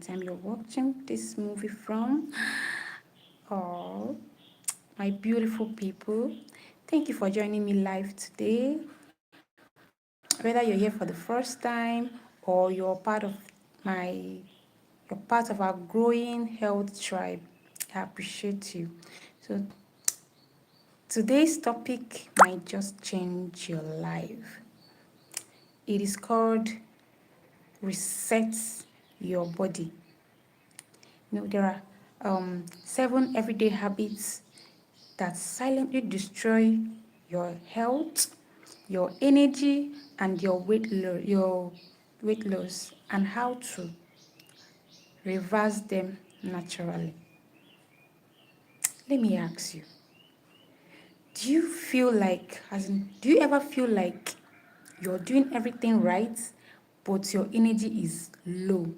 time you're watching this movie from. Oh, my beautiful people, thank you for joining me live today. Whether you're here for the first time or my you're part of our growing health tribe, I appreciate you. So today's topic might just change your life. It is called reset your body. There are 7 everyday habits that silently destroy your health, your energy, and your weight loss, and how to reverse them naturally. Let me ask you, do you ever feel like you're doing everything right, but your energy is low?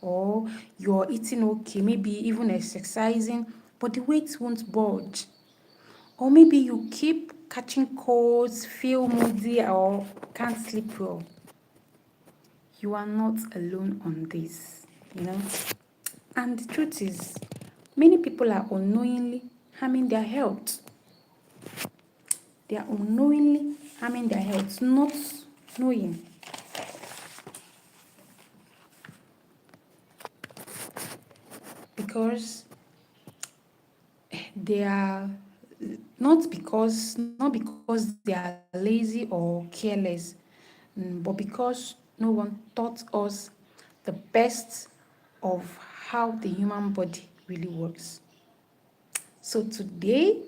Or you're eating okay, maybe even exercising, but the weight won't budge. Or maybe you keep catching colds, feel moody, or can't sleep well. You are not alone on this. And the truth is, many people are unknowingly harming their health. They are unknowingly harming their health, not knowing. Because they are not because they are lazy or careless, but because no one taught us the best of how the human body really works. So today,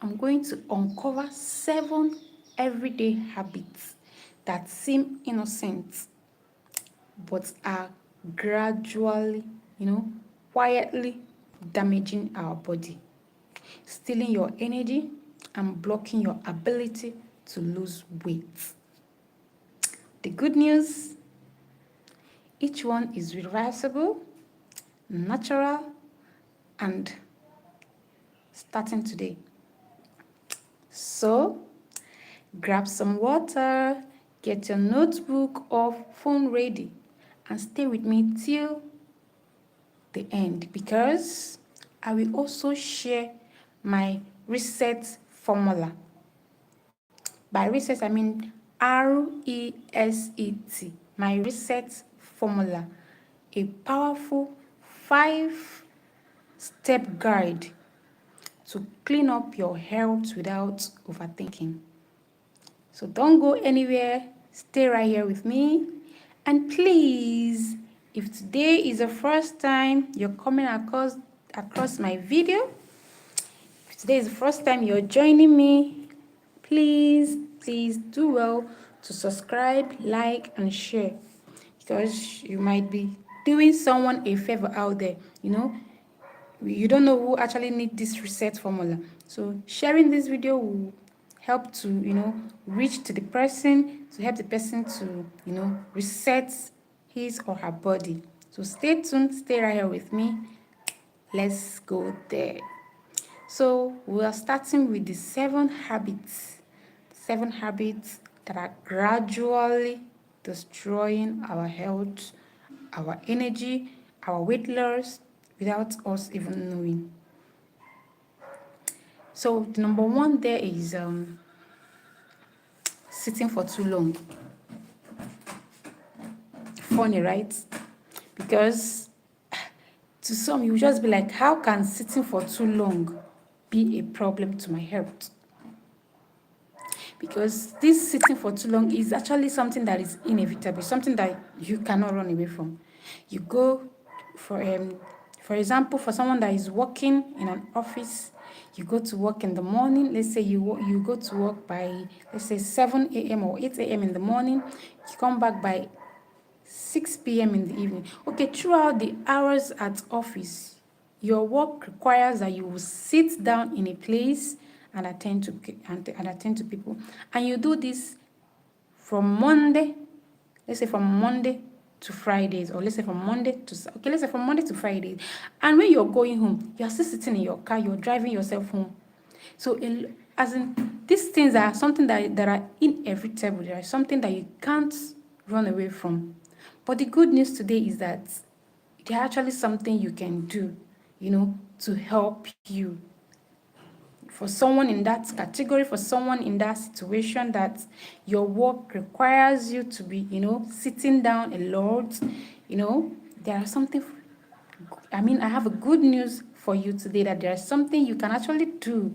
I'm going to uncover 7 everyday habits that seem innocent but are gradually, quietly damaging our body, stealing your energy, and blocking your ability to lose weight. The good news, each one is reversible, natural, and starting today. So, grab some water, get your notebook or phone ready, and stay with me till the end, because I will also share my reset formula. By reset, I mean RESET, my reset formula, a powerful 5-step guide to clean up your health without overthinking. So don't go anywhere, stay right here with me. And please, if today is the first time you're coming across my video, if today is the first time you're joining me, please do well to subscribe, like, and share, because you might be doing someone a favor out there. You don't know who actually need this reset formula. So sharing this video will help to, reach to the person, to help the person to, reset his or her body. So stay tuned, stay right here with me. Let's go there. So we are starting with the 7 habits that are gradually destroying our health, our energy, our weight loss without us even knowing. So the number 1 there is sitting for too long. Funny, right? Because to some, you just be like, how can sitting for too long be a problem to my health? Because this sitting for too long is actually something that is inevitable, something that you cannot run away from. You go for example, for someone that is working in an office, you go to work in the morning. Let's say you go to work by, let's say, 7 a.m. or 8 a.m. in the morning. You come back by 6 p.m. in the evening. Okay, throughout the hours at office, your work requires that you will sit down in a place and attend to people. And you do this from Monday, let's say from Monday to Fridays, or let's say from Monday to Fridays. And when you're going home, you're still sitting in your car, you're driving yourself home. So as in, these things are something that are inevitable. They are something that you can't run away from. But the good news today is that there's actually something you can do, to help you. For someone in that category, for someone in that situation that your work requires you to be, sitting down a lot, there are something, I have a good news for you today that there is something you can actually do,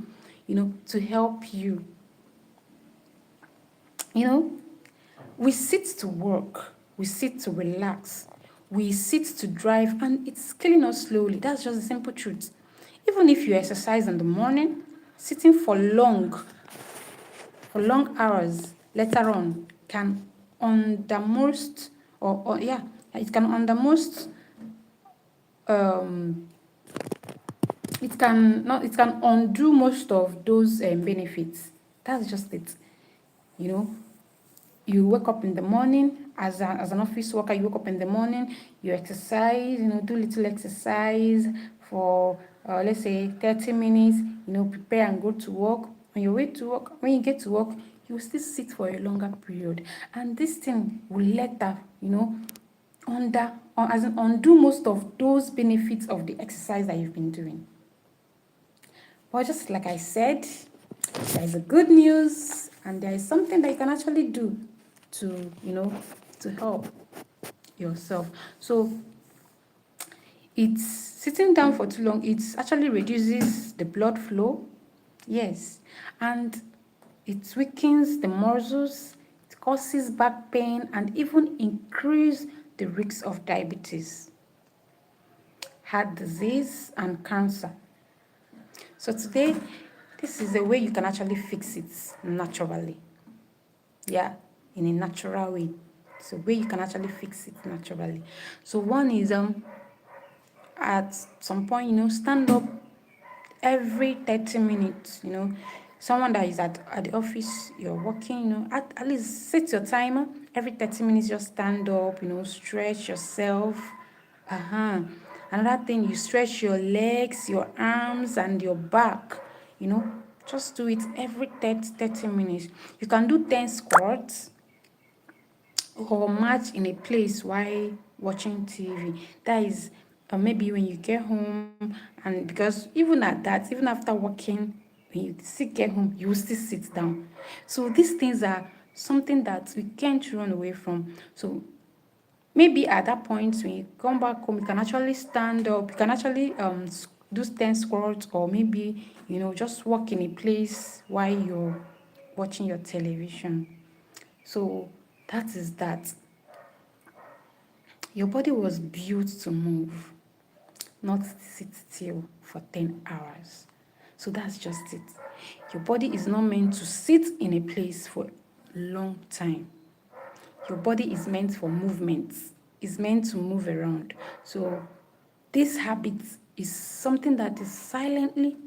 to help you. We sit to work, we sit to relax, we sit to drive, and it's killing us slowly. That's just the simple truth. Even if you exercise in the morning, sitting for long hours later on can undermost or yeah, it can undermost it can undo most of those benefits. That's just it. You wake up in the morning as an office worker. You wake up in the morning, you exercise, do little exercise for let's say 30 minutes, prepare and go to work. When you get to work, you still sit for a longer period, and this thing will later undo most of those benefits of the exercise that you've been doing. But just like I said, there is a good news, and there is something that you can actually do to help yourself. So it's sitting down for too long, it actually reduces the blood flow, yes, and it weakens the muscles, it causes back pain, and even increase the risk of diabetes, heart disease, and cancer. So today, this is a way you can actually fix it naturally. Yeah, in a natural way. It's a way you can actually fix it naturally. So one is at some point, stand up every 30 minutes, someone that is at the office, you're working, at least set your timer. Every 30 minutes, just stand up, stretch yourself. Another thing, you stretch your legs, your arms, and your back, just do it every 30 minutes. You can do 10 squats or march in a place while watching TV. That is maybe when you get home, and because even at that, even after working, when you still get home, you will still sit down. So these things are something that we can't run away from. So maybe at that point, when you come back home, you can actually stand up, you can actually do 10 squats, or maybe, just walk in a place while you're watching your television. So that is that. Your body was built to move, not sit still for 10 hours. So that's just it. Your body is not meant to sit in a place for a long time. Your body is meant for movement. It's meant to move around. So this habit is something that is silently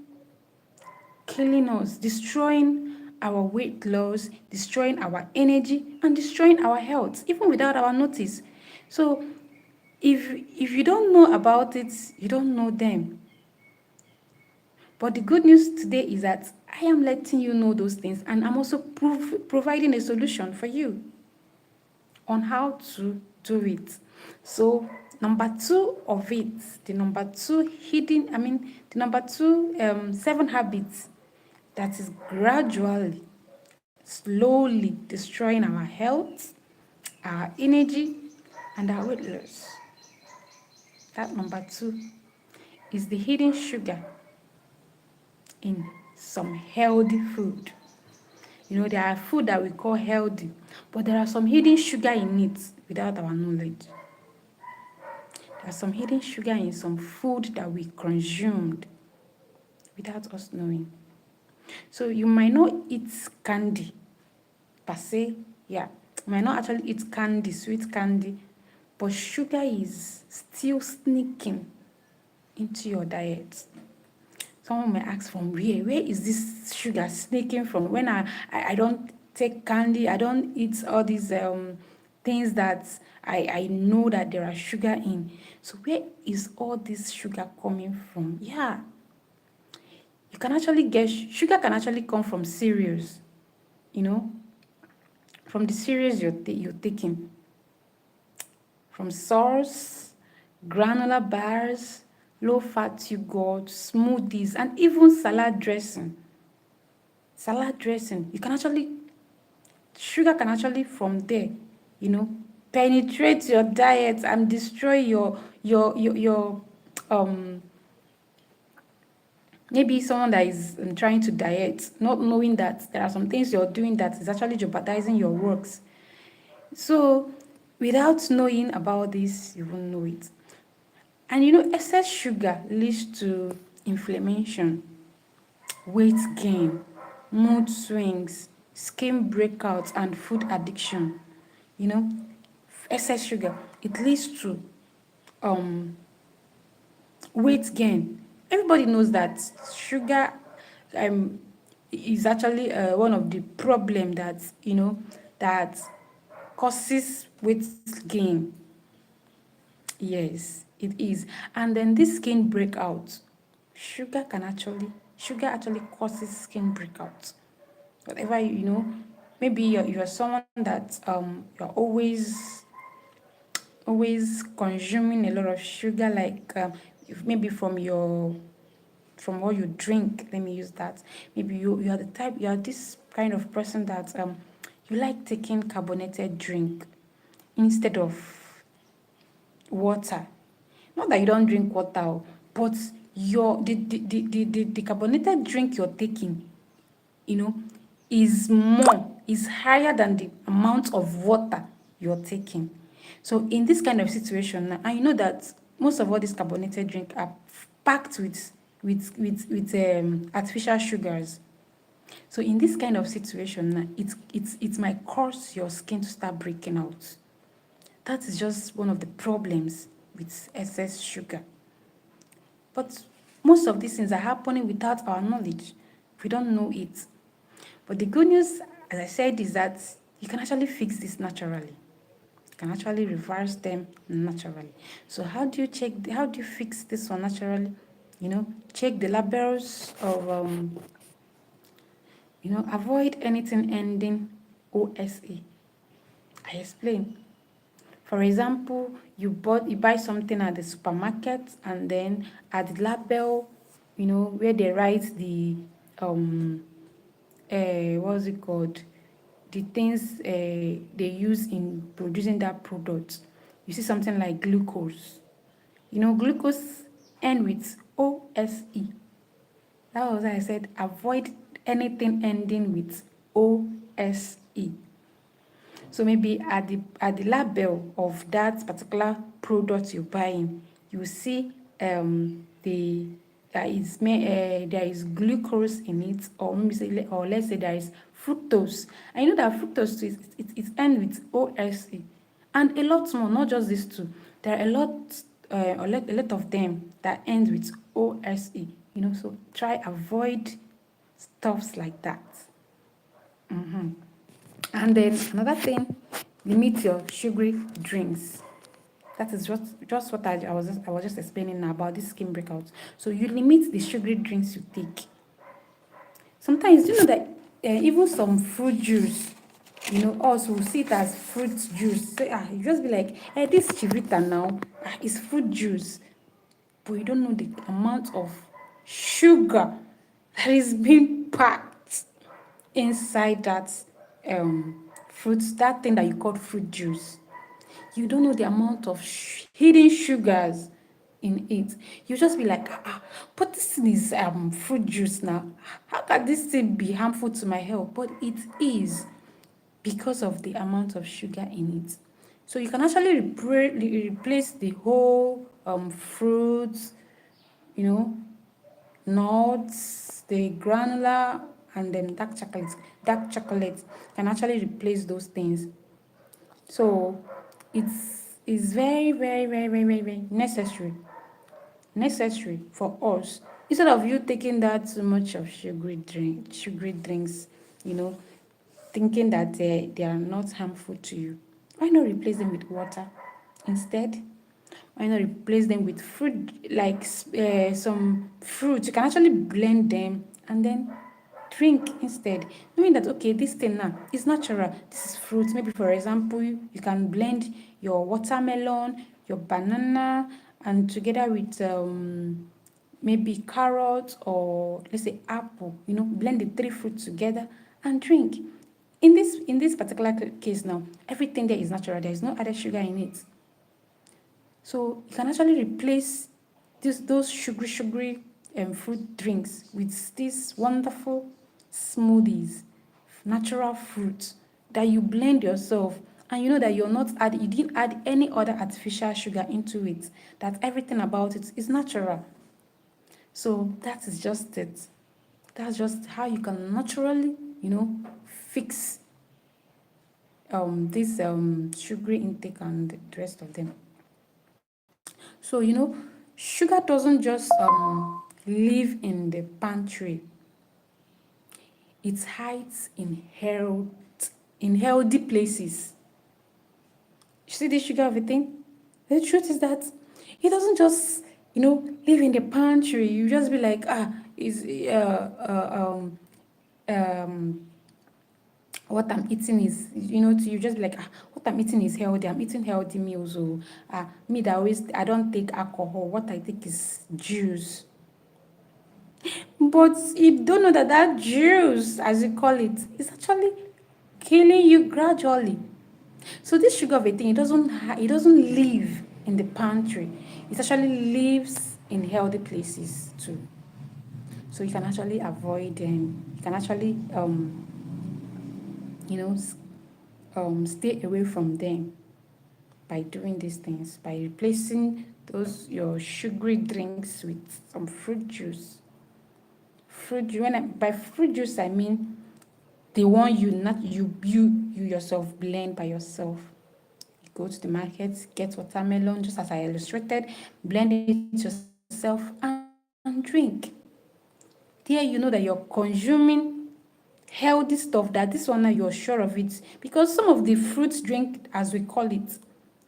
killing us, destroying our weight loss, destroying our energy, and destroying our health, even without our notice. So if you don't know about it, you don't know them. But the good news today is that I am letting you know those things, and I'm also providing a solution for you on how to do it. So number two of it, the number two 7 habits that is gradually, slowly destroying our health, our energy, and our weight loss. That number 2 is the hidden sugar in some healthy food. There are food that we call healthy, but there are some hidden sugar in it without our knowledge. There are some hidden sugar in some food that we consumed without us knowing. So you might not eat candy per se, yeah. You might not actually eat candy, sweet candy, but sugar is still sneaking into your diet. Someone may ask, from where is this sugar sneaking from? When I don't take candy, I don't eat all these things that I know that there are sugar in. So where is all this sugar coming from? Yeah. You can actually get, sugar can actually come from cereals, from the cereals you're taking. from sauce, granola bars, low-fat yogurt, smoothies, and even salad dressing. Salad dressing, sugar can actually from there, penetrate your diet and destroy your maybe someone that is trying to diet, not knowing that there are some things you're doing that is actually jeopardizing your works. So without knowing about this, you won't know it. And excess sugar leads to inflammation, weight gain, mood swings, skin breakouts, and food addiction. Excess sugar, it leads to weight gain. Everybody knows that sugar is actually one of the problem that causes weight gain. Yes, it is. And then this skin breakout, sugar actually causes skin breakout. Whatever maybe you're someone that you're always consuming a lot of sugar, like maybe from what you drink. Let me use that. Maybe you are this kind of person that you like taking carbonated drink instead of water. Not that you don't drink water, but the carbonated drink you're taking, is higher than the amount of water you're taking. So in this kind of situation now, and you know that most of all these carbonated drink are packed with artificial sugars. So in this kind of situation now, it might cause your skin to start breaking out. That is just one of the problems with excess sugar. But most of these things are happening without our knowledge. We don't know it. But the good news, as I said, is that you can actually fix this naturally. You can actually reverse them naturally. So how do you fix this one naturally? Check the labels of, avoid anything ending OSE. I explain. For example, you buy something at the supermarket, and then at the label, where they write the what's it called? The things they use in producing that product. You see something like glucose. Glucose end with OSE. That was why I said avoid anything ending with OSE. So maybe at the label of that particular product you're buying, you see there is glucose in it, or let's say there is fructose. And you know that fructose it ends with OSE, and a lot more. Not just these two. There are a lot of them that end with OSE. So try avoid stuffs like that. And then another thing, limit your sugary drinks. That is just what I was just explaining now about this skin breakout. So you limit the sugary drinks you take. Sometimes you know that even some fruit juice, us will see it as fruit juice. So you just be like, hey, this chivita now is fruit juice, but you don't know the amount of sugar that is being packed inside that fruit, that thing that you call fruit juice. You don't know the amount of hidden sugars in it. You just be like, but this thing is fruit juice now. How can this thing be harmful to my health? But it is, because of the amount of sugar in it. So you can actually replace the whole fruits, nuts, the granular, and then dark chocolate. Dark chocolate can actually replace those things. So it's very, very, very, very, very, very necessary for us, instead of you taking that too much of sugary drinks, thinking that they are not harmful to you. Why not replace them with water instead? Why not replace them with fruit, like some fruit? You can actually blend them and then drink instead, knowing that, okay, this thing now is natural. This is fruit. Maybe, for example, you can blend your watermelon, your banana, and together with maybe carrot or let's say apple, blend the three fruits together and drink. In this particular case now, everything there is natural. There is no added sugar in it. So you can actually replace those sugary fruit drinks with these wonderful smoothies, natural fruits that you blend yourself, and you know that you didn't add any other artificial sugar into it. That everything about it is natural. So that is just it. That's just how you can naturally, fix this sugary intake and the rest of them. So sugar doesn't just live in the pantry. It hides in healthy places. You see this sugar of a thing? The truth is that it doesn't just live in the pantry. You just be like, is what I'm eating is, you just be like, what I'm eating is healthy. I'm eating healthy meals. Or me that I don't take alcohol. What I take is juice. But you don't know that juice, as you call it, is actually killing you gradually. So this sugar of a thing, it doesn't live in the pantry. It actually lives in healthy places too. So you can actually avoid them. You can actually stay away from them by doing these things, by replacing your sugary drinks with some fruit juice. By fruit juice I mean the one you yourself blend by yourself. You go to the market, get watermelon, just as I illustrated, blend it yourself and drink. There you know that you're consuming healthy stuff, that this one now you're sure of it. Because some of the fruit drink, as we call it,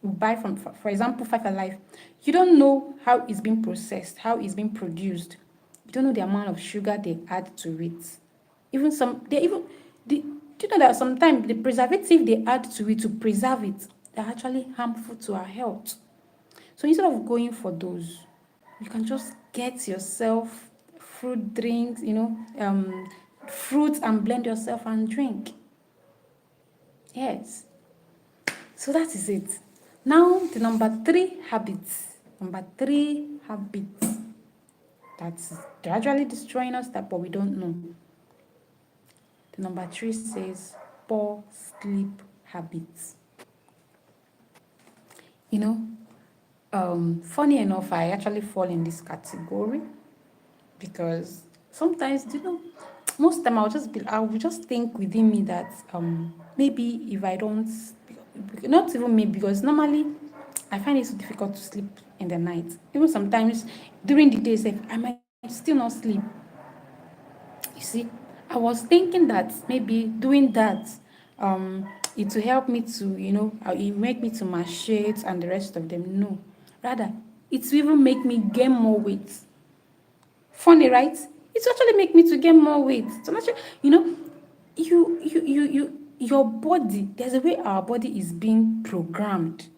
we buy from, for example, 5 Alive, you don't know how it's being processed, how it's being produced. You don't know the amount of sugar they add to it. Do you know that sometimes the preservative they add to it to preserve it, they're actually harmful to our health. So instead of going for those, you can just get yourself fruit drinks, fruits, and blend yourself and drink. Yes. So that is it. Now the number three habits that's gradually destroying us, but we don't know. The number 3 says poor sleep habits. Funny enough, I actually fall in this category because sometimes, most time I will just think within me that maybe if I don't, not even me, because normally I find it so difficult to sleep in the night. Even sometimes during the day, I might still not sleep. You see, I was thinking that maybe doing that, it will help me to, it make me to machete and the rest of them. No, rather, it will even make me gain more weight. Funny, right? It will actually make me to gain more weight. So naturally, your body. There's a way our body is being programmed.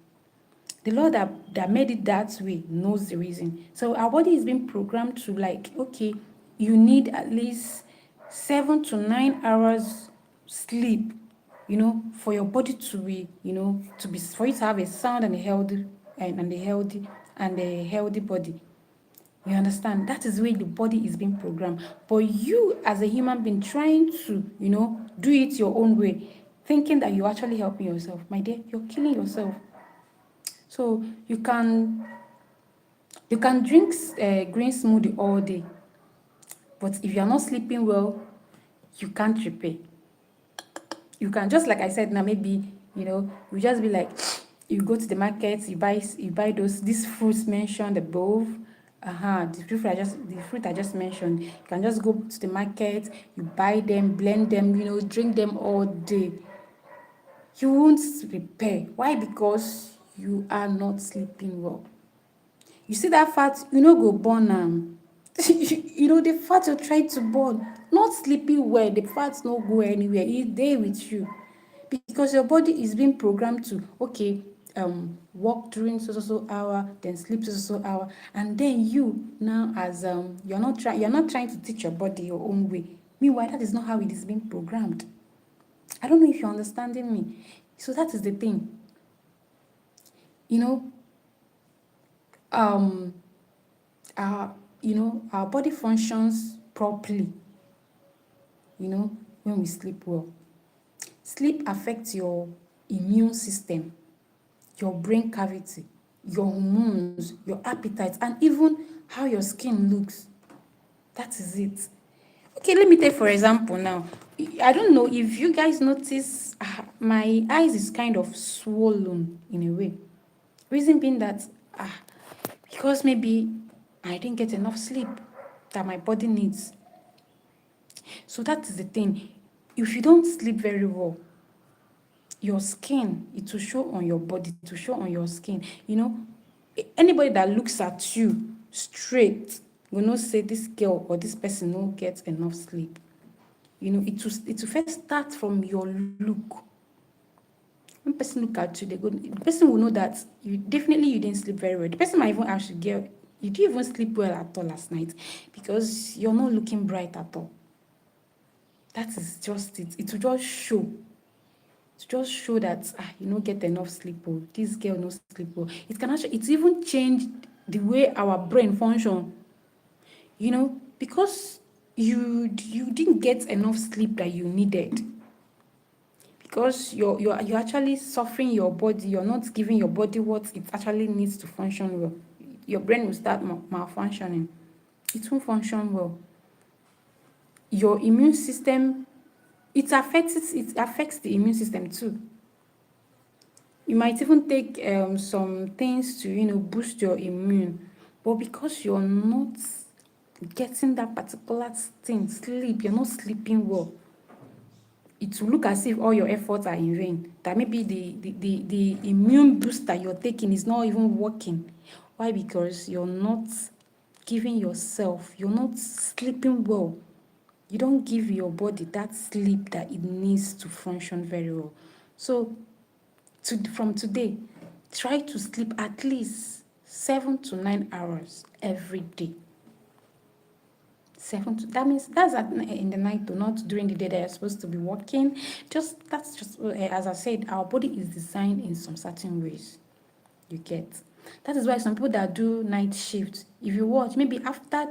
The Lord that made it that way knows the reason. So our body is being programmed to okay, you need at least 7 to 9 hours sleep, for your body to be, for you to have a sound and a healthy body. You understand? That is where the body is being programmed. But you, as a human being, trying to, do it your own way, thinking that you're actually helping yourself, my dear, you're killing yourself. So you can drink green smoothie all day, but if you're not sleeping well, you can't repair. You can, just like I said now, maybe you just be like, you go to the market, you buy these fruits mentioned above. The fruit I just mentioned. You can just go to the market, you buy them, blend them, drink them all day. You won't repair. Why? Because you are not sleeping well. You see that fat, go burn the fat you're trying to burn, not sleeping well, the fat no go anywhere. It's there with you because your body is being programmed to, okay, work during so hour, then sleep so hour, and then you now as you're not trying to teach your body your own way. Meanwhile, that is not how it is being programmed. I don't know if you're understanding me. So that is the thing. You know, um, our our body functions properly. When we sleep well. Sleep affects your immune system, your brain cavity, your hormones, your appetite, and even how your skin looks. That is it. Okay, let me take for example now. I don't know if you guys notice my eyes is kind of swollen in a way. Reason being that because maybe I didn't get enough sleep that my body needs. So that is the thing. If you don't sleep very well, your skin, it will show on your body, it will show on your skin. Anybody that looks at you straight will not say this girl or this person won't get enough sleep. It will first start from your look. When person look at you, the person will know that you didn't sleep very well. The person might even ask you, girl, you didn't even sleep well at all last night because you're not looking bright at all. That is just it. It will just show. To just show that you don't get enough sleep. Oh, this girl no sleep. Oh, it even changed the way our brain function. Because you didn't get enough sleep that you needed. Because you're actually suffering your body. You're not giving your body what it actually needs to function well. Your brain will start malfunctioning. It won't function well. Your immune system, it affects the immune system too. You might even take some things to boost your immune, but because you're not getting that particular thing, sleep, you're not sleeping well, it will look as if all your efforts are in vain. That maybe the immune boost that you're taking is not even working. Why? Because you're not giving yourself, you're not sleeping well. You don't give your body that sleep that it needs to function very well. So from today, try to sleep at least 7 to 9 hours every day. That means that's in the night, not during the day that you're supposed to be working. That's just as I said, our body is designed in some certain ways. You get. That is why some people that do night shifts, if you watch, maybe after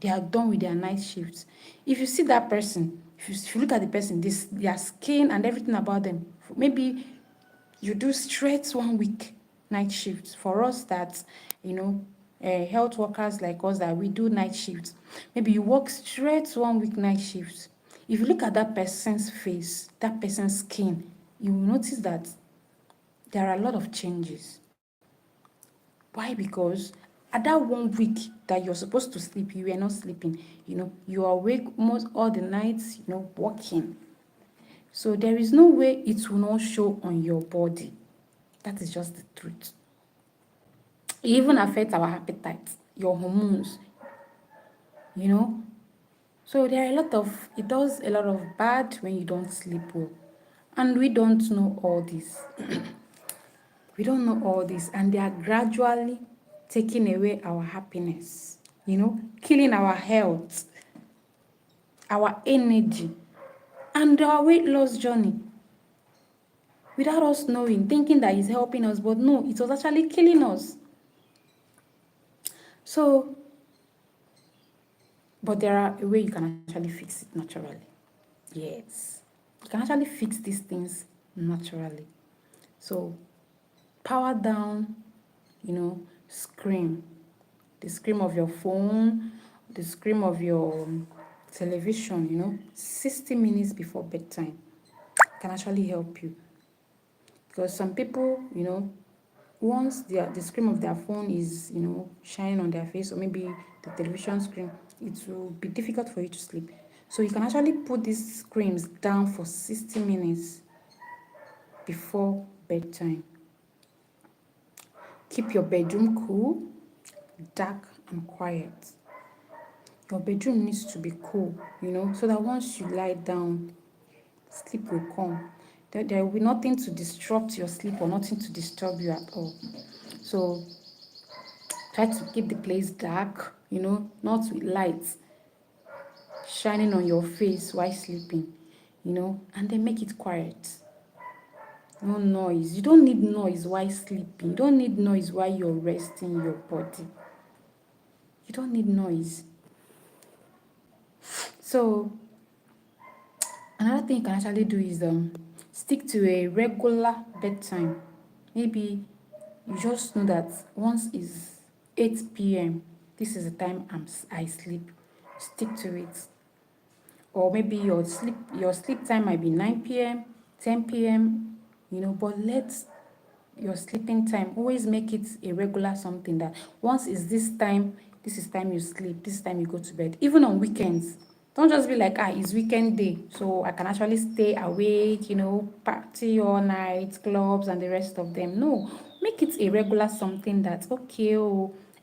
they are done with their night shifts, if you see that person, if you look at the person, their skin and everything about them, maybe you do straight 1 week night shift. For us that, health workers like us that we do night shifts, maybe you work straight 1 week night shift. If you look at that person's face, that person's skin, you will notice that there are a lot of changes. Why? Because at that 1 week that you're supposed to sleep, you were not sleeping. You are awake most all the nights, working. So there is no way it will not show on your body. That is just the truth. It even affects our appetite, your hormones, So it does a lot of bad when you don't sleep well. And we don't know all this. We don't know all this. And they are gradually taking away our happiness, killing our health, our energy, and our weight loss journey. Without us knowing, thinking that it's helping us, but no, it was actually killing us. So, but there are a way you can actually fix it naturally. Yes. You can actually fix these things naturally. So, power down, screen. The screen of your phone, the screen of your television, 60 minutes before bedtime can actually help you. Because some people, once the screen of their phone is, shining on their face, or maybe the television screen, it will be difficult for you to sleep. So you can actually put these screens down for 60 minutes before bedtime. Keep your bedroom cool, dark, and quiet. Your bedroom needs to be cool, so that once you lie down, sleep will come. There will be nothing to disrupt your sleep or nothing to disturb you at all. So try to keep the place dark, not with lights shining on your face while sleeping, and then make it quiet. No noise. You don't need noise while sleeping. You don't need noise while you're resting your body. You don't need noise. So another thing you can actually do is stick to a regular bedtime. Maybe you just know that once is 8 p.m. this is the time I sleep. Stick to it. Or maybe your sleep time might be 9 p.m., 10 p.m., but let your sleeping time always make it a regular something that once is this is time you sleep, this is time you go to bed. Even on weekends, don't just be like, it's weekend day, so I can actually stay awake, party all night, clubs and the rest of them. No, make it a regular something that, okay,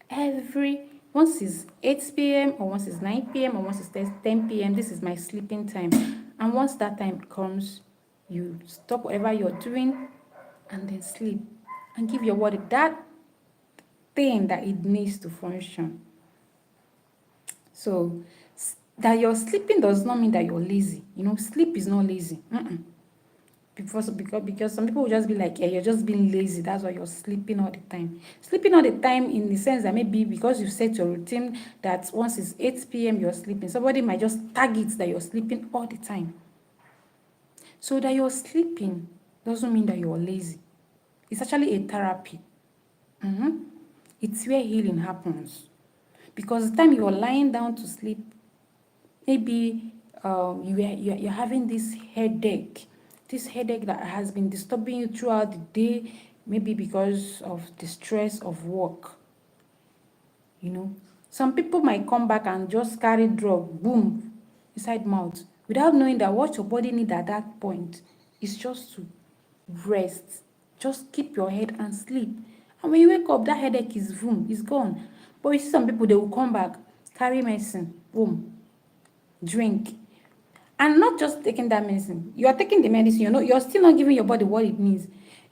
every once it's 8 p.m. or once it's 9 p.m. or once it's 10 p.m., this is my sleeping time. And once that time comes, you stop whatever you're doing and then sleep. And give your body that thing that it needs to function. So, that you're sleeping does not mean that you're lazy. Sleep is not lazy. Because some people will just be like, yeah, you're just being lazy. That's why you're sleeping all the time. Sleeping all the time in the sense that maybe because you set your routine that once it's 8 p.m. you're sleeping. Somebody might just target that you're sleeping all the time. So that you're sleeping doesn't mean that you're lazy. It's actually a therapy. It's where healing happens. Because the time you're lying down to sleep, maybe you're having this headache that has been disturbing you throughout the day, maybe because of the stress of work. Some people might come back and just carry drug, boom, inside mouth, without knowing that what your body needs at that point is just to rest. Just keep your head and sleep. And when you wake up, that headache is boom, is gone. But you see some people, they will come back, carry medicine, boom, drink. And not just taking that medicine. You are taking the medicine, you're still not giving your body what it needs.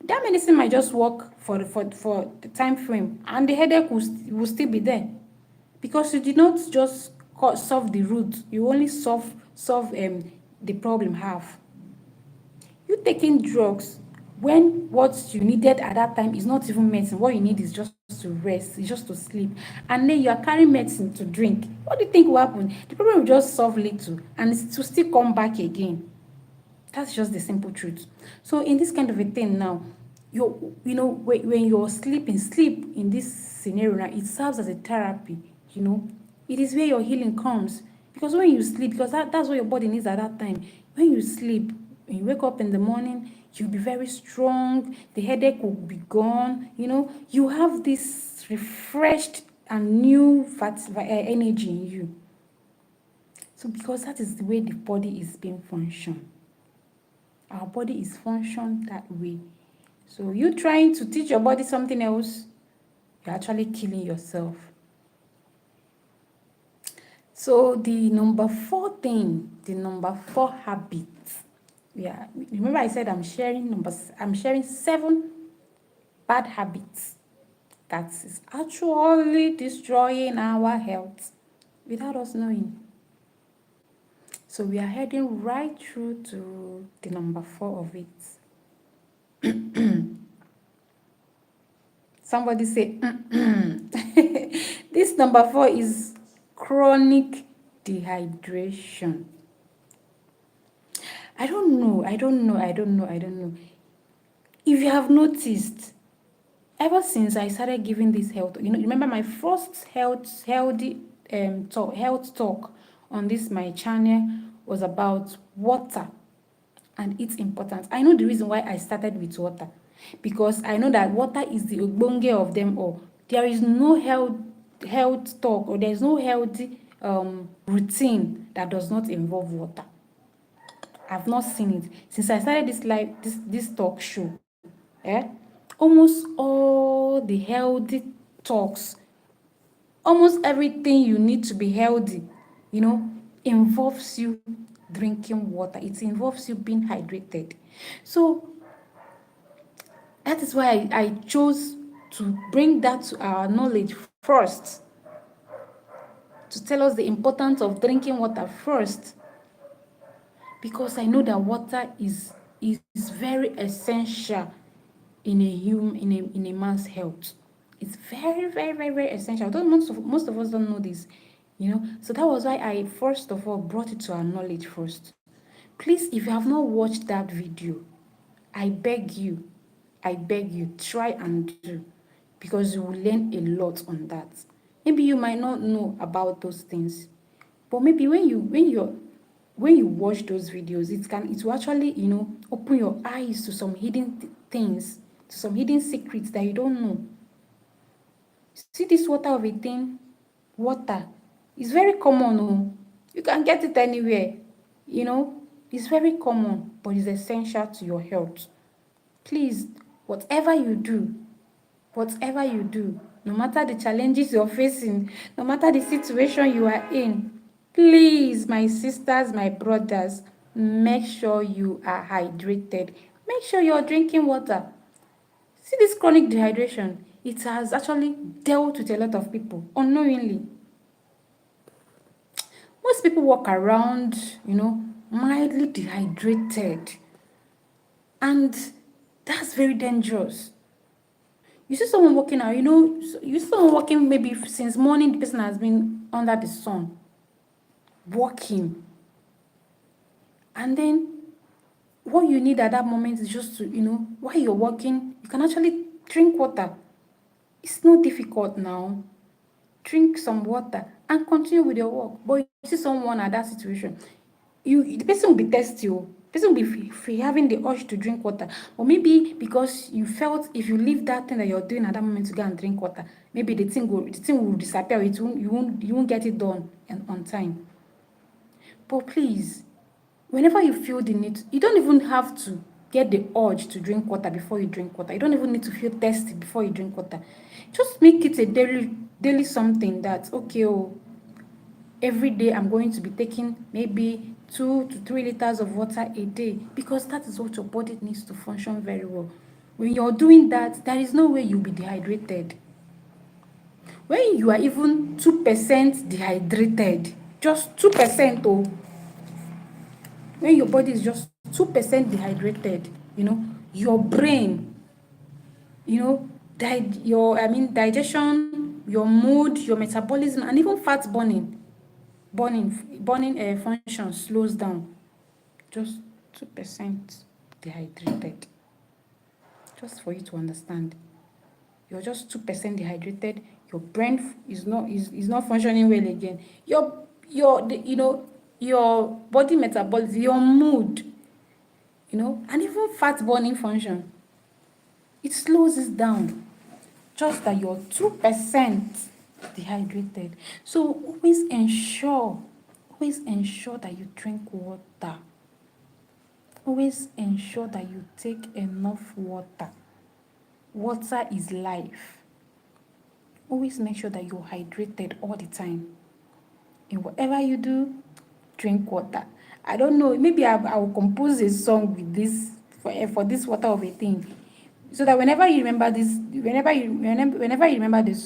That medicine might just work for the time frame, and the headache will still be there. Because you did not just solve the root, you only solve the problem half. You taking drugs when what you needed at that time is not even medicine. What you need is just to rest, it's just to sleep. And then you are carrying medicine to drink. What do you think will happen? The problem will just solve little and it will still come back again. That's just the simple truth. So in this kind of a thing now, when you're sleeping, sleep in this scenario now, it serves as a therapy. It is where your healing comes. Because when you sleep, because that's what your body needs at that time. When you sleep, when you wake up in the morning, you'll be very strong. The headache will be gone. You have this refreshed and new energy in you. So because that is the way the body is being functioned. Our body is functioned that way. So you trying to teach your body something else, you're actually killing yourself. So the number 4 habit. Yeah, remember I said I'm sharing 7 bad habits that is actually destroying our health without us knowing. So we are heading right through to the number 4 of it. Somebody say, This number 4 is chronic dehydration. I don't know. If you have noticed, ever since I started giving this health, remember my first health talk on this my channel was about water and its importance. I know the reason why I started with water, because I know that water is the ogbonge of them all. There is no health talk, or there is no healthy routine that does not involve water. I've not seen it since I started this talk show. Almost all the healthy talks, almost everything you need to be healthy, involves you drinking water. It involves you being hydrated. So that is why I chose to bring that to our knowledge first, to tell us the importance of drinking water first, because I know that water is very essential in a man's health. It's very, very, very, very essential. Most of us don't know this, So that was why I first of all brought it to our knowledge first. Please, if you have not watched that video, I beg you, try and do, because you will learn a lot on that. Maybe you might not know about those things, but maybe when you watch those videos, it will actually, open your eyes to some hidden things, to some hidden secrets that you don't know. See this water of a thing, water is very common. Oh. You can get it anywhere, It's very common, but it's essential to your health. Please, whatever you do, no matter the challenges you're facing, no matter the situation you are in, please, my sisters, my brothers, make sure you are hydrated. Make sure you're drinking water. See this chronic dehydration, it has actually dealt with a lot of people unknowingly. Most people walk around, mildly dehydrated, and that's very dangerous. You see someone walking out, you see someone walking maybe since morning, the person has been under the sun, walking. And then what you need at that moment is just to, while you're walking, you can actually drink water. It's not difficult now. Drink some water and continue with your walk. But you see someone at that situation, the person will be thirsty. The person will be having the urge to drink water. Or maybe because you felt if you leave that thing that you're doing at that moment to go and drink water, maybe the thing will disappear. You won't get it done on time. But please, whenever you feel the need, you don't even have to get the urge to drink water before you drink water. You don't even need to feel thirsty before you drink water. Just make it a daily something that, okay, every day I'm going to be taking maybe 2 to 3 liters of water a day, because that is what your body needs to function very well. When you're doing that, there is no way you'll be dehydrated. When you are even 2% dehydrated, just 2%, when your body is just 2% dehydrated, your brain, digestion, your mood, your metabolism, and even fat burning function slows down. Just 2% dehydrated. Just for you to understand, you're just 2% dehydrated. Your brain is not functioning well again. Your body metabolism, your mood, and even fat burning function, it slows it down. Just that you're 2% dehydrated. So always ensure that you drink water. Always ensure that you take enough water. Water is life. Always make sure that you're hydrated all the time. In whatever you do, drink water. I don't know, maybe I will compose a song with this for this water of a thing, so that whenever you remember this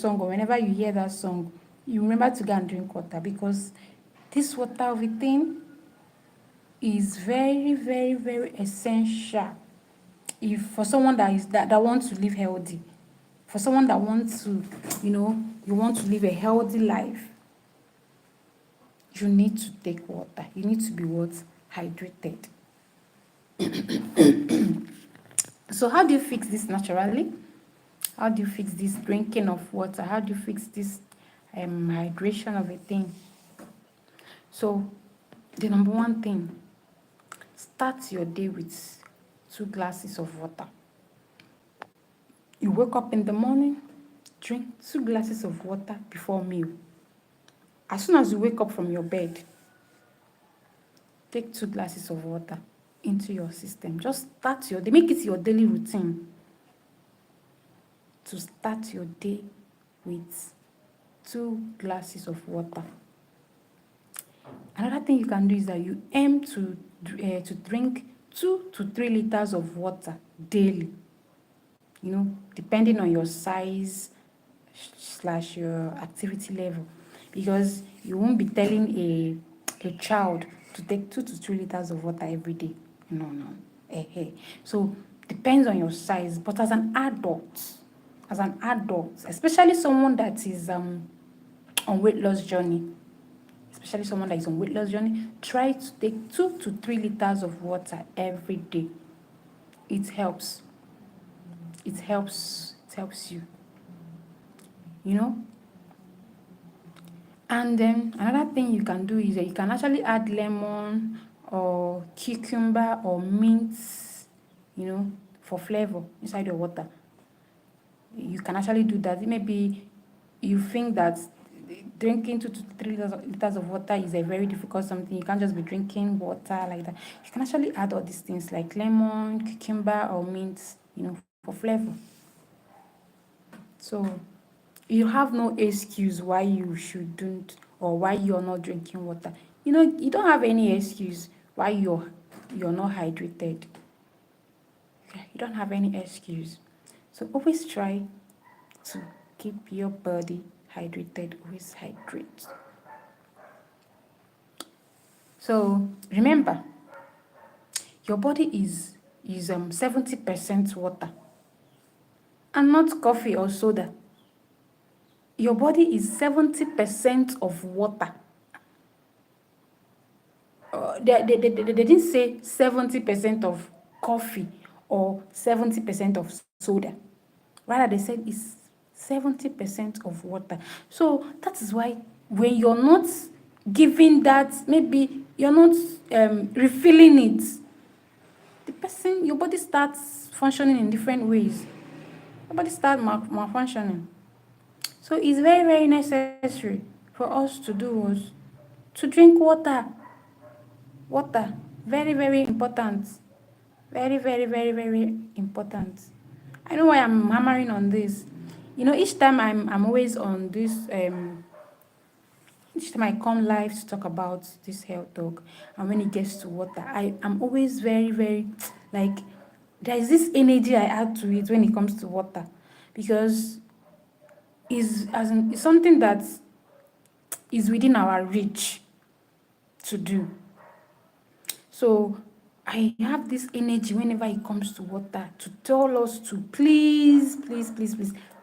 song, or whenever you hear that song, you remember to go and drink water, because this water of a thing is very, very, very essential if for someone that wants to live healthy, for someone that wants to, you want to live a healthy life. You need to take water. You need to be hydrated. So how do you fix this naturally? How do you fix this drinking of water? How do you fix this hydration of a thing? So the number one thing, start your day with 2 glasses of water. You wake up in the morning, drink 2 glasses of water before meal. As soon as you wake up from your bed, take 2 glasses of water into your system. Just make it your daily routine to start your day with 2 glasses of water. Another thing you can do is that you aim to drink 2 to 3 liters of water daily. Depending on your size slash your activity level, because you won't be telling a child to take 2 to 3 liters of water every day. No. So depends on your size. But as an adult, especially someone that is on weight loss journey, try to take 2 to 3 liters of water every day. It helps. It helps you. And then another thing you can do is that you can actually add lemon or cucumber or mint, for flavor inside your water. You can actually do that. Maybe you think that drinking 2 to 3 liters of water is a very difficult something. You can't just be drinking water like that. You can actually add all these things like lemon, cucumber, or mint, for flavor. So you have no excuse why you shouldn't or why you're not drinking water. You don't have any excuse why you're not hydrated. Okay? You don't have any excuse. So always try to keep your body hydrated. Always hydrate. So remember, your body is 70% water and not coffee or soda. Your body is 70% of water. They didn't say 70% of coffee or 70% of soda. Rather, they said it's 70% of water. So that is why when you're not giving that, maybe you're not refilling it, your body starts functioning in different ways. Your body starts malfunctioning. So it's very, very necessary for us to do was to drink water. Water, very, very important. Very, very, very, very important. I know why I'm hammering on this. Each time I'm always on this, each time I come live to talk about this health talk, and when it gets to water, I'm always very, very, like, there is this energy I add to it when it comes to water, because it's something that is within our reach to do. So I have this energy whenever it comes to water to tell us to please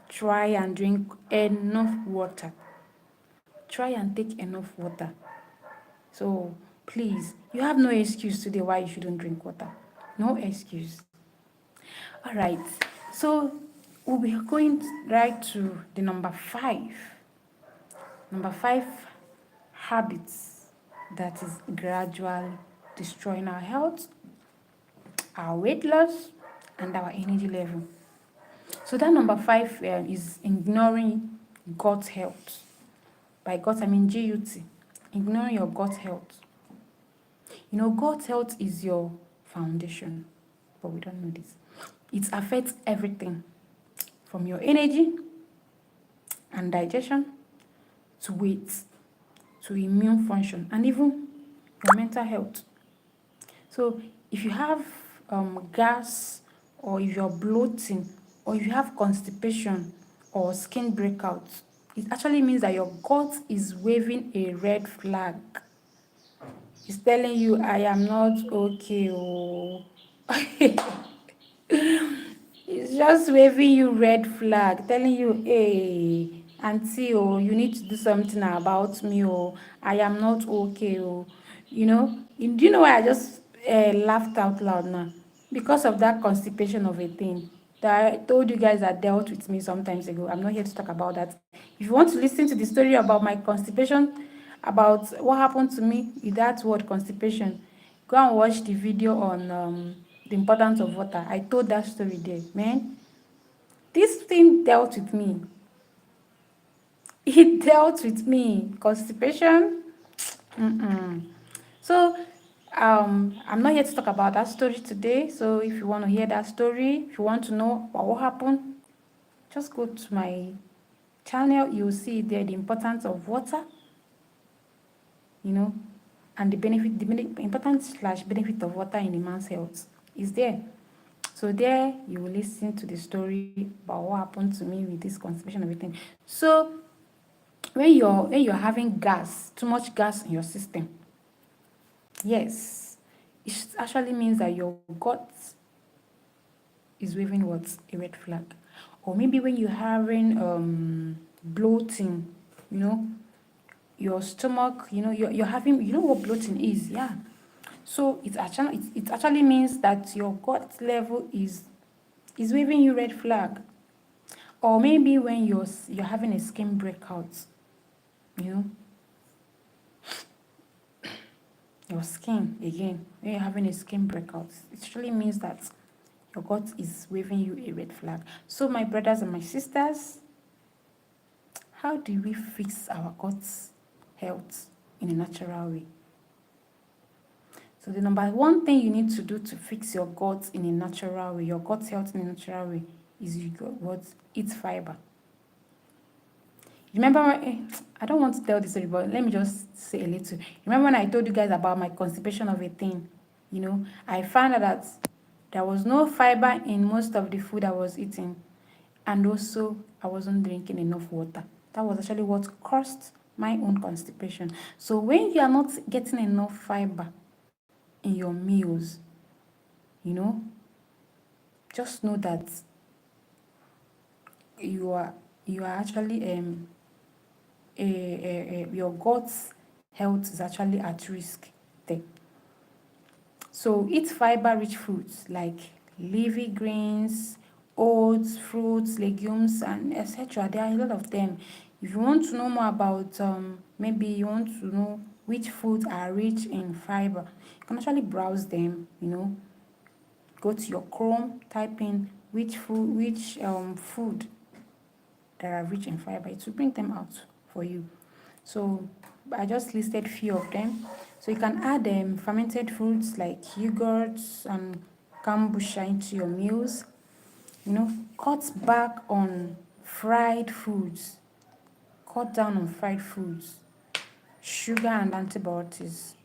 try and drink enough water. Try and take enough water. So please, you have no excuse today why you shouldn't drink water. No excuse. All right. So we'll be going right to the number 5. Number 5 habits that is gradually destroying our health, our weight loss, and our energy level. So that number 5 is ignoring gut health. By gut, I mean GUT. Ignoring your gut health. Gut health is your foundation, but we don't know this. It affects everything from your energy and digestion to weight, to immune function, and even your mental health. So if you have gas, or if you're bloating, or if you have constipation or skin breakouts, it actually means that your gut is waving a red flag. It's telling you, I am not okay. Oh. It's just waving you red flag, telling you, hey, auntie, you need to do something about me. I am not okay. Do you know why I just laughed out loud now? Because of that constipation of a thing that I told you guys that dealt with me sometimes ago. I'm not here to talk about that. If you want to listen to the story about my constipation, about what happened to me with that word constipation, go and watch the video on the importance of water. I told that story there, man. This thing dealt with me. It dealt with me. Constipation. So, I'm not here to talk about that story today. So, if you want to hear that story, if you want to know what happened, just go to my channel. You'll see there the importance of water. and the important slash benefit of water in a man's health is there. So there you will listen to the story about what happened to me with this constipation and everything. So when you're having gas, too much gas in your system, yes, it actually means that your gut is waving what? A red flag. Or maybe when you're having bloating, you know, your stomach, you're having, what bloating is, yeah. So it actually means that your gut level is waving you red flag. Or maybe when you're having a skin breakout, you know, your skin again, when you're having a skin breakout, it actually means that your gut is waving you a red flag. So my brothers and my sisters, how do we fix our gut health in a natural way? So the number one thing you need to do to fix your gut in a natural way, your gut health in a natural way, is you what? Eat fiber. Remember, I don't want to tell this story, but let me just say a little. Remember when I told you guys about my constipation of a thing? I found out that there was no fiber in most of the food I was eating, and also I wasn't drinking enough water. That was actually what caused my own constipation. So when you are not getting enough fiber in your meals, just know that you are actually your gut's health is actually at risk there. So eat fiber-rich foods like leafy greens, oats, fruits, legumes, and etc. There are a lot of them. If you want to know more about, maybe you want to know which foods are rich in fiber, you can actually browse them. Go to your Chrome, type in which food that are rich in fiber. It will bring them out for you. So I just listed few of them. So you can add fermented foods like yogurts and kombucha into your meals. Cut back on fried foods. Cut down on fried foods, sugar and antibiotics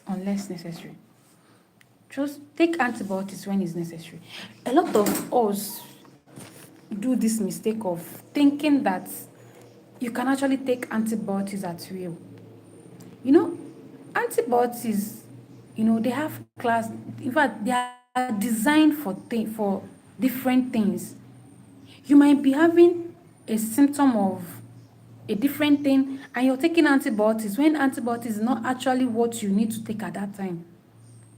unless necessary. Just take antibiotics when it's necessary. A lot of us do this mistake of thinking that you can actually take antibiotics at will. Antibiotics, they have class. In fact, they are designed for different things. You might be having a symptom of a different thing and you're taking antibiotics when antibiotics is not actually what you need to take at that time.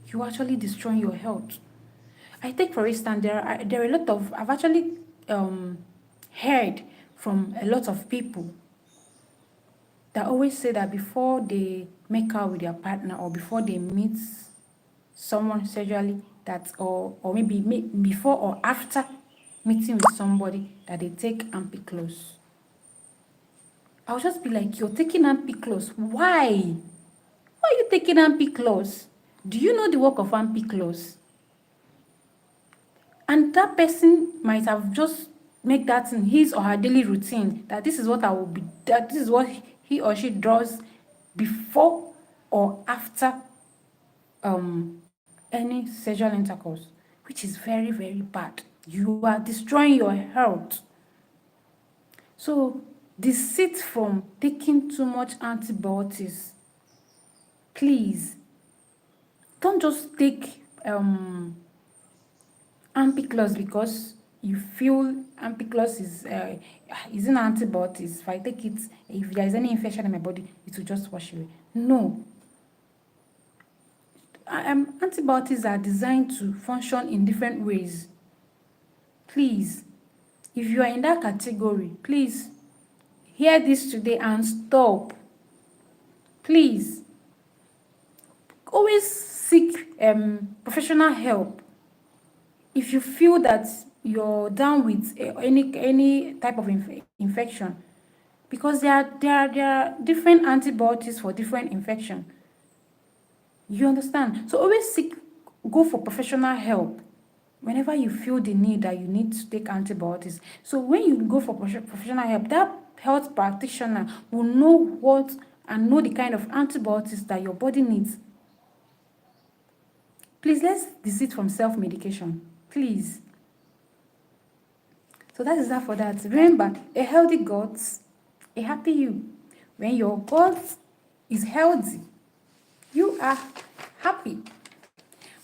You're actually destroying your health. I take, for instance, there are a lot of, I've actually heard from a lot of people that always say that before they make out with their partner or before they meet someone sexually, that or maybe before or after meeting with somebody, that they take ampiclos. I'll just be like, you're taking ampiclos. Why? Why are you taking ampiclos? Do you know the work of ampiclos? And that person might have just make that in his or her daily routine, that this is what I will be, that this is what he or she does before or after any sexual intercourse, which is very, very bad. You are destroying your health. So desist from taking too much antibiotics. Please, don't just take ampiclos because you feel ampiclos is an antibiotics. If I take it, if there is any infection in my body, it will just wash away. No. Antibiotics are designed to function in different ways. Please, if you are in that category, please hear this today and stop. Please, always seek professional help if you feel that you're down with any type of infection, because there are different antibiotics for different infection. You understand? So always go for professional help. Whenever you feel the need that you need to take antibiotics. So when you go for professional help, that health practitioner will know what and know the kind of antibiotics that your body needs. Please, let's desist from self-medication. Please. So that is that for that. Remember, a healthy gut, a happy you. When your gut is healthy, you are happy.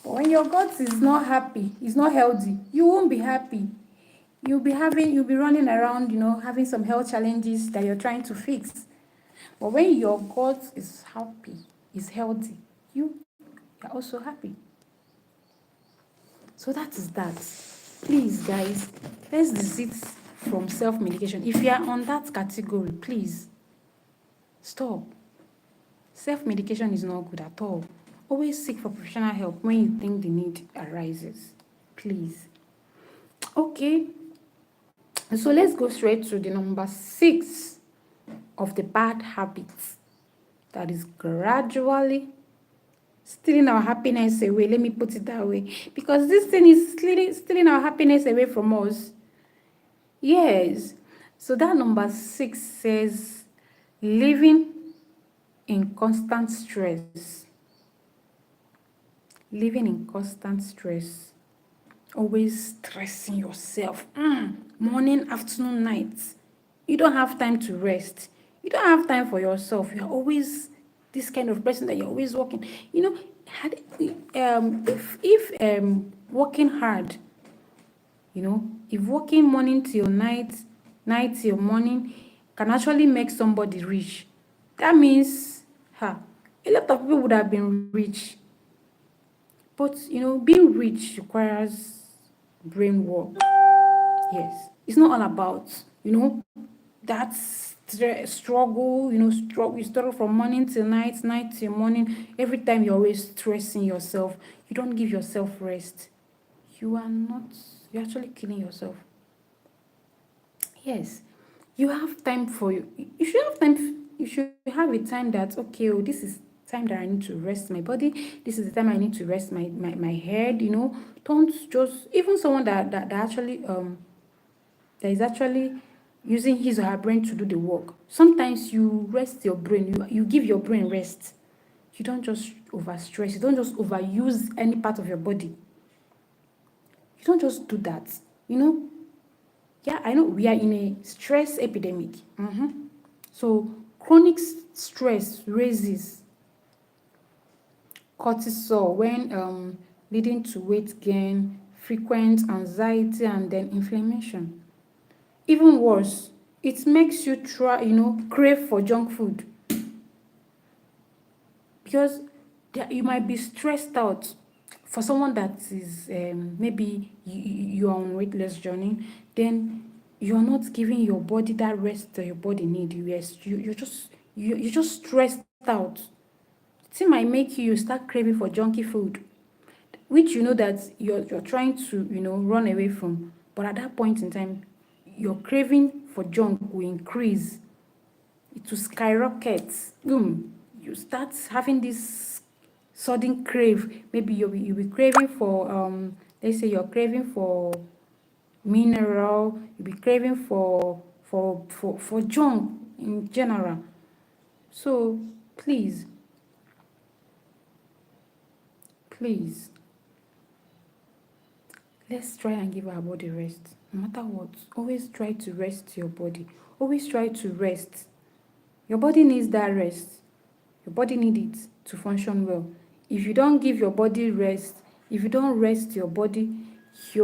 But when your gut is not happy, is not healthy, you won't be happy. You'll be running around, having some health challenges that you're trying to fix. But when your gut is happy, is healthy, you are also happy. So that is that. Please, guys, let's desist from self-medication. If you are on that category, please stop. Self-medication is not good at all. Always seek for professional help when you think the need arises. Please. Okay. So let's go straight to the number 6 of the bad habits that is gradually stealing our happiness away. Let me put it that way. Because this thing is stealing our happiness away from us. Yes. So that number 6 says living in constant stress. Living in constant stress. Always stressing yourself. Morning, afternoon, night. You don't have time to rest. You don't have time for yourself. You're always this kind of person that you're always working. If working hard, if working morning till night, night till morning can actually make somebody rich, that means a lot of people would have been rich. But being rich requires brain work. Yes, it's not all about that struggle. You struggle from morning till night, night till morning. Every time you're always stressing yourself. You don't give yourself rest. You're actually killing yourself. Yes, you have time for you. You should have time. You should have a time that, okay, this is time that I need to rest my body. This is the time I need to rest my head. Don't just, even someone that actually that is actually using his or her brain to do the work. Sometimes you rest your brain. You give your brain rest. You don't just overstress. You don't just overuse any part of your body. You don't just do that. Yeah, I know we are in a stress epidemic. So chronic stress raises cortisol when leading to weight gain, frequent anxiety, and then inflammation. Even worse, it makes you crave for junk food. Because you might be stressed out. For someone that is maybe you're on weight loss journey, then you're not giving your body that rest that your body needs. You're just stressed out. It might make you start craving for junky food, which that you're trying to run away from. But at that point in time, your craving for junk will increase. It will skyrocket. You start having this sudden crave. Maybe you'll be craving for let's say you're craving for mineral. You'll be craving for junk in general. So please, let's try and give our body rest. No matter what, always try to rest your body. Always try to rest. Your body needs that rest. Your body needs it to function well. If you don't give your body rest, if you don't rest your body, a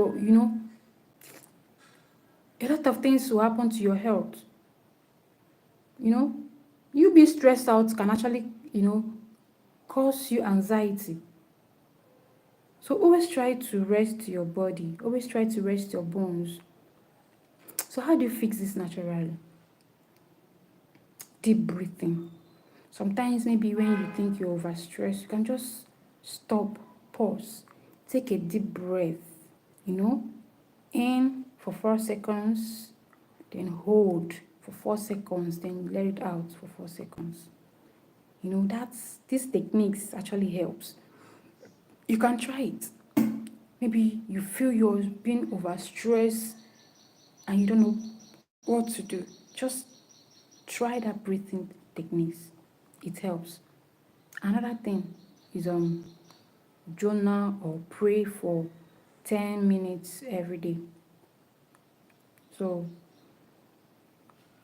lot of things will happen to your health. You being stressed out can actually, cause you anxiety. So always try to rest your body. Always try to rest your bones. So how do you fix this naturally? Deep breathing. Sometimes maybe when you think you're overstressed, you can just stop, pause, take a deep breath, in for 4 seconds, then hold for 4 seconds, then let it out for 4 seconds. This techniques actually helps. You can try it. maybe you feel you're being overstressed and you don't know what to do, just try that breathing techniques. It helps. Another thing is journal or pray for 10 minutes every day. So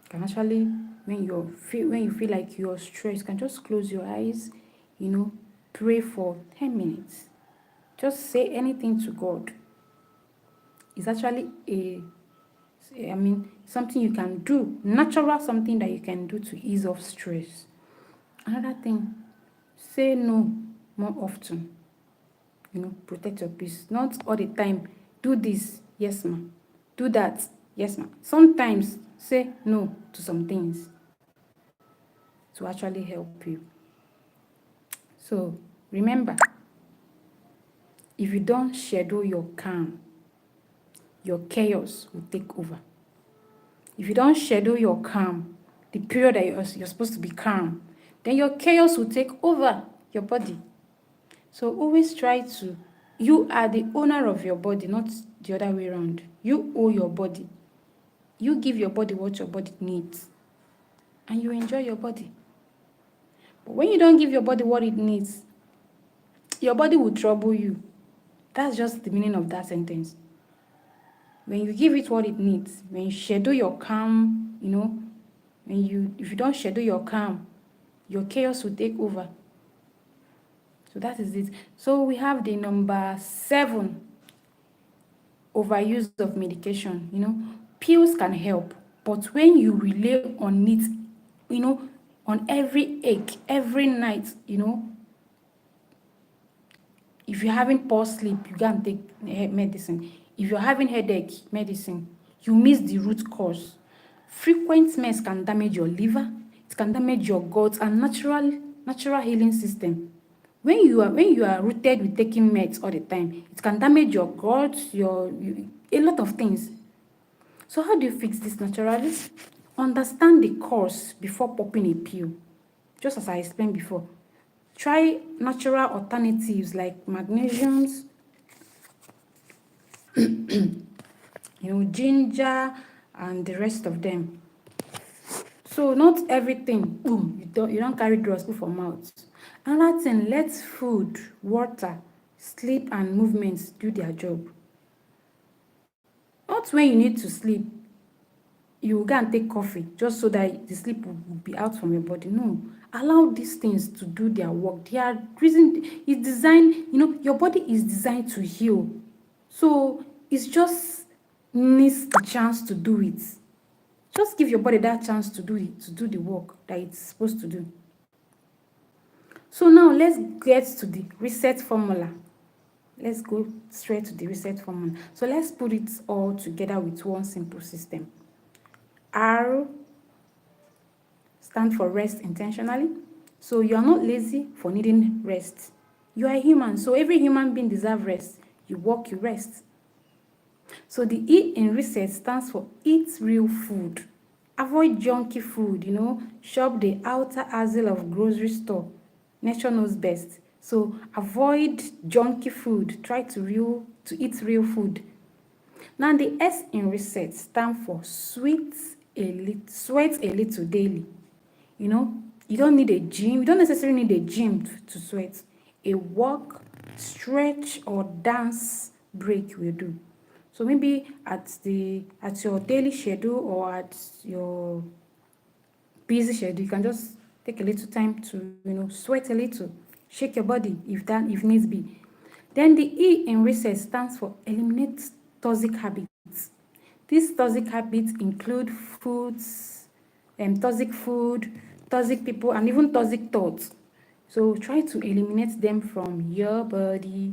you can actually, when you feel like you're stressed, you can just close your eyes, pray for 10 minutes. Just say anything to God. It's actually something you can do, natural, something that you can do to ease off stress. Another thing, say no more often. Protect your peace. Not all the time. Do this, yes ma. Do that, yes ma. Sometimes say no to some things to actually help you. So remember, if you don't schedule your calm, your chaos will take over. If you don't schedule your calm, the period that you're supposed to be calm, then your chaos will take over your body. So always try to, you are the owner of your body, not the other way around. You own your body. You give your body what your body needs, and you enjoy your body. But when you don't give your body what it needs, your body will trouble you. That's just the meaning of that sentence. When you give it what it needs, when you schedule your calm, if you don't schedule your calm, your chaos will take over. So that is it. So we have the number 7, overuse of medication. Pills can help, but when you rely on it, on every ache, every night, if you're having poor sleep, you can't take medicine. If you're having headache, medicine, you miss the root cause. Frequent meds can damage your liver, it can damage your gut and natural healing system. When you are rooted with taking meds all the time, it can damage your gut, a lot of things. So how do you fix this naturally? Understand the cause before popping a pill. Just as I explained before. Try natural alternatives like magnesiums, ginger, and the rest of them. So not everything, boom, you don't carry drugs for mouth. Another thing, let food, water, sleep, and movements do their job. Not when you need to sleep, you go and take coffee just so that the sleep will be out from your body. No, allow these things to do their work. Their reason is designed, your body is designed to heal. So it's just needs the chance to do it. Just give your body that chance to do it, to do the work that it's supposed to do. So now let's get to the reset formula. Let's go straight to the reset formula. So let's put it all together with one simple system. R stand for rest intentionally. So you are not lazy for needing rest. You are a human, so every human being deserves rest. You work, you rest. So the E in reset stands for eat real food. Avoid junky food, shop the outer aisle of grocery store. Nature knows best. So avoid junky food. Try to eat real food. Now the S in reset stands for sweat a little daily. You don't need a gym. You don't necessarily need a gym to sweat. A walk, stretch, or dance break will do. So maybe at your daily schedule or at your busy schedule, you can just take a little time to sweat a little, shake your body if needs be. Then the E in reset stands for eliminate toxic habits. These toxic habits include toxic food, toxic people, and even toxic thoughts. So try to eliminate them from your body.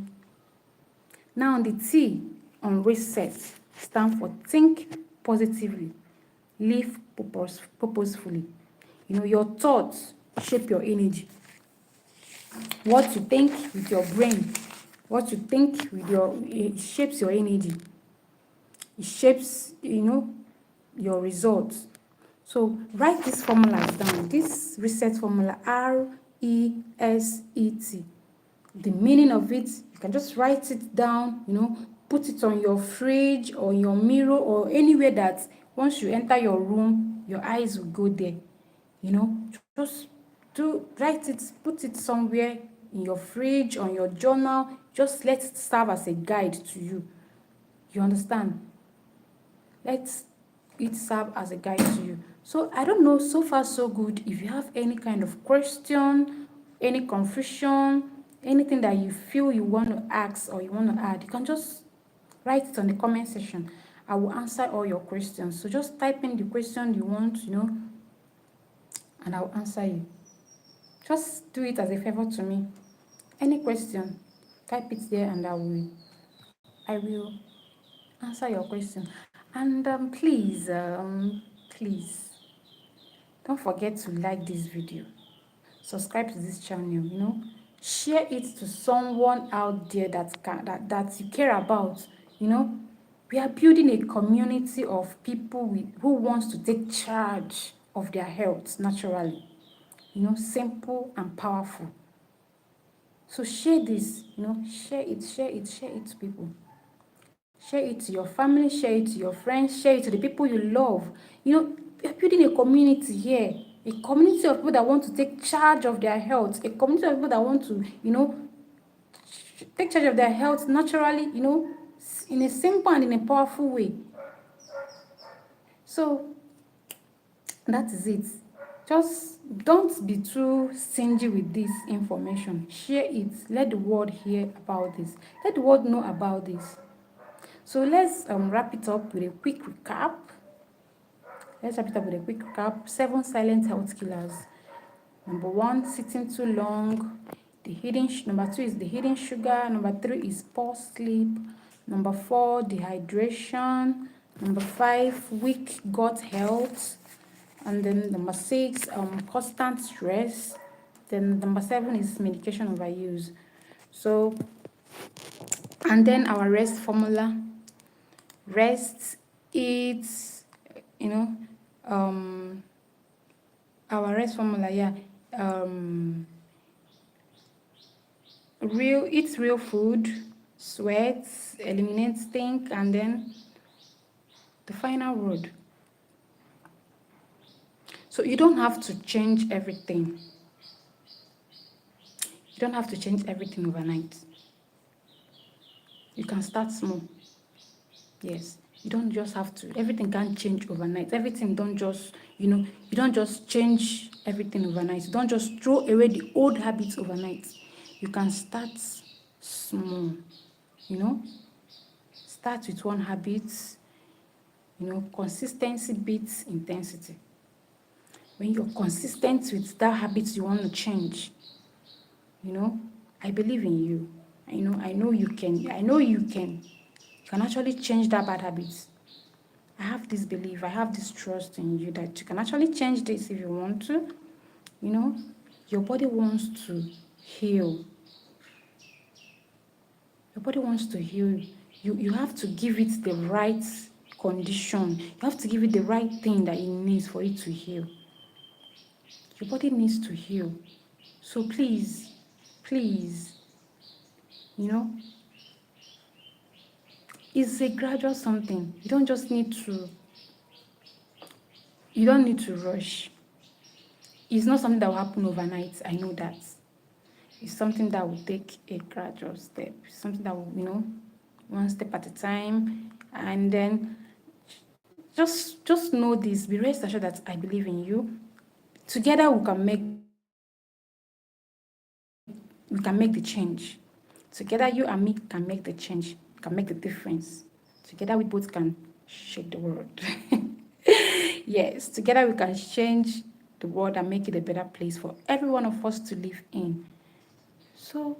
Now the T on reset stands for think positively, live purposefully. Your thoughts shape your energy. What you think with your brain, what you think it shapes your energy. It shapes, your results. So write these formulas down. This reset formula, RESET. the meaning of it. You can just write it down, put it on your fridge or your mirror or anywhere that once you enter your room, your eyes will go there. Just write it, put it somewhere in your fridge, on your journal. Just let it serve as a guide to you. You understand? Let it serve as a guide to you. So I don't know, so far so good. If you have any kind of question, any confusion, anything that you feel you want to ask or you want to add, you can just write it on the comment section. I will answer all your questions. So just type in the question you want, and I'll answer you. Just do it as a favor to me. Any question, type it there and I will answer your question. And please, don't forget to like this video. Subscribe to this channel, share it to someone out there that you care about. We are building a community of people who wants to take charge of their health naturally. Simple and powerful. So share this, share it to people. Share it to your family, share it to your friends, share it to the people you love. We're building a community here. A community of people that want to take charge of their health. A community of people that want to, take charge of their health naturally, in a simple and in a powerful way. So that is it. Just don't be too stingy with this information. Share it. Let the world hear about this. Let the world know about this. So let's wrap it up with a quick recap. 7 silent health killers. Number 1, sitting too long. Number 2 is the hidden sugar. Number 3 is poor sleep. Number 4, dehydration. Number 5, weak gut health. And then number 6, constant stress. Then number 7 is medication overuse. So, and then our rest formula. Rest, eat, our rest formula, eat real food, sweat, eliminate stink, and then the final word. So you don't have to change everything. You don't have to change everything overnight. You can start small. Yes, you don't just have to. Everything can't change overnight. Everything don't just, you don't just change everything overnight. You don't just throw away the old habits overnight. You can start small, Start with one habit, consistency beats intensity. When you're consistent with that habit you want to change, I believe in you. I know you can. I know you can. You can actually change that bad habit. I have this belief, I have this trust in you that you can actually change this if you want to. Your body wants to heal. Your body wants to heal. You have to give it the right condition. You have to give it the right thing that it needs for it to heal. Your body needs to heal. So please, it's a gradual something. You don't need to rush. It's not something that will happen overnight. I know that. It's something that will take a gradual step. Something that will, one step at a time. And then just know this. Be rest assured that I believe in you. Together we can make the change. Together you and me can make the change. Can make the difference. Together we both can shake the world. Yes, together we can change the world and make it a better place for every one of us to live in. So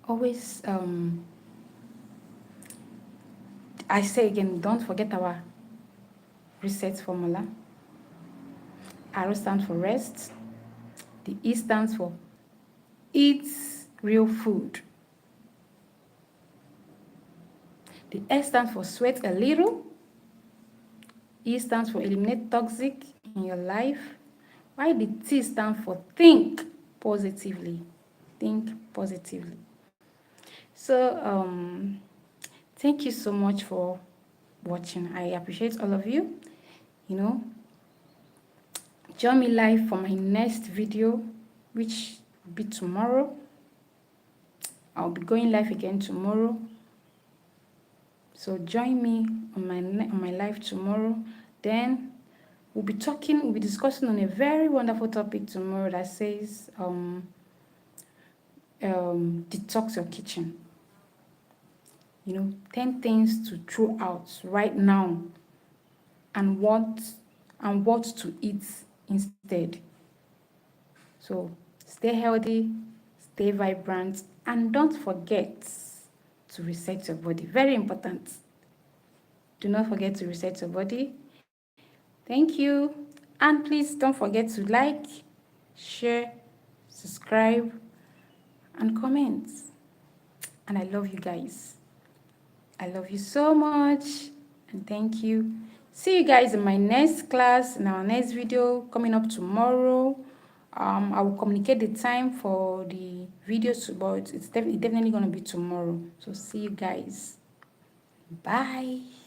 always, I say again, don't forget our reset formula. R stands for rest. The E stands for eat real food. The S stands for sweat a little. E stands for eliminate toxic in your life. While the T stands for think positively. think positively. So thank you so much for watching. I appreciate all of you. You know, join me live for my next video, which will be tomorrow. I'll be going live again tomorrow. So join me on my live tomorrow. Then we'll be discussing on a very wonderful topic tomorrow that says detox your kitchen. 10 things to throw out right now and what to eat instead. So stay healthy, stay vibrant, and don't forget to reset your body. Very important. Do not forget to reset your body. Thank you. And please don't forget to like, share, subscribe, and comment. And I love you guys. I love you so much. And thank you. See you guys in my next class, in our next video coming up tomorrow. I will communicate the time for the videos, but it's definitely going to be tomorrow. So see you guys. Bye.